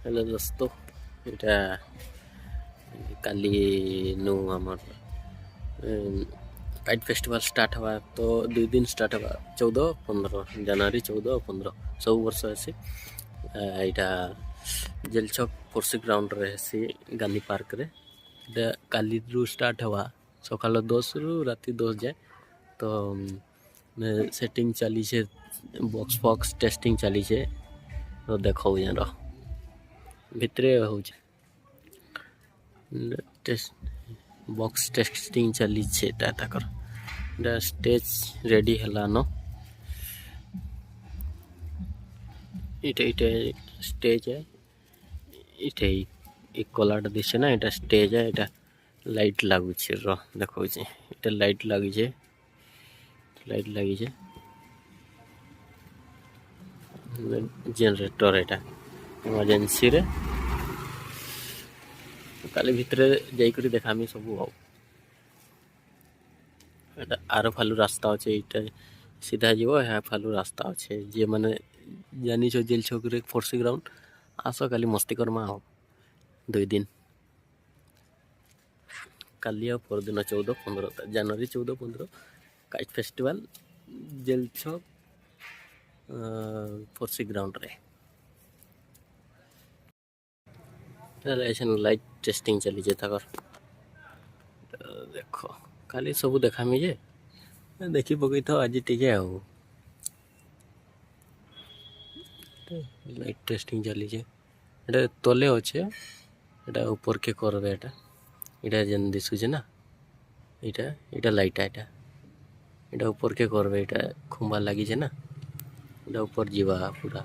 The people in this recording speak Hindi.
हेलो दोस्तों এটা কালি নু আমার কাইট ফেস্টিভাল স্টার্ଟ হওয়া তো 2 দিন স্টার্ট হওয়া 14-15 ଜାନୁଆରୀ 14-15 ସବୁ ବର୍ଷ ହେସି ଏଇଟା ଜେଲ୍ ଛକ୍ ଫୋର୍ସି ଗ୍ରାଉଣ୍ଡରେ ହେସି ଗାନ୍ଧୀ ପାର୍କରେ ଏଇଟା କାଲିରୁ ଷ୍ଟାର୍ଟ ହେବା ସକାଳ 10ରୁ ରାତି 10 ଯାଏ ତ ସେଟିଂ ଚାଲିଛେ ବକ୍ସ ଫକ୍ସ ଟେଷ୍ଟିଂ ଚାଲିଛେ ତ ଦେଖାଉଛେ ର ଭିତରେ ହେଉଛି बॉक्स टेस्टिंग चली स्टेज रेडी हेलान इटे स्टेज है इटे कलाट दिशे ना इटा स्टेज है इटा लाइट लगुच देखा इटा लाइट लगे जनरेटर एटा इमरजेंसी रे काली भितर जाइकरी देखामी सब आर फालू रास्ता अच्छे ये सीधा जीव यहाँ फालू रास्ता अच्छे जी मैंने जानी जेल छक फोर्सी ग्राउंड आस काली मस्ती करमा आओ 2 दिन काली परदिन 14-15 जनवरी 14-15 काइट फेस्टिवल जेल छक फोर्सी ग्राउंड रे लाइट टेस्टिंग चली तक देख खाली सब देखामी जे देखी पकई था आज टे लाइट टेस्टिंग चली तले अच्छे एटा ऊपर के करबे एटा जेन दिशुचे ना इटा लाइट एटा ऊपर के करबे एटा खुंबा लगी ना एटा ऊपर जीवा पूरा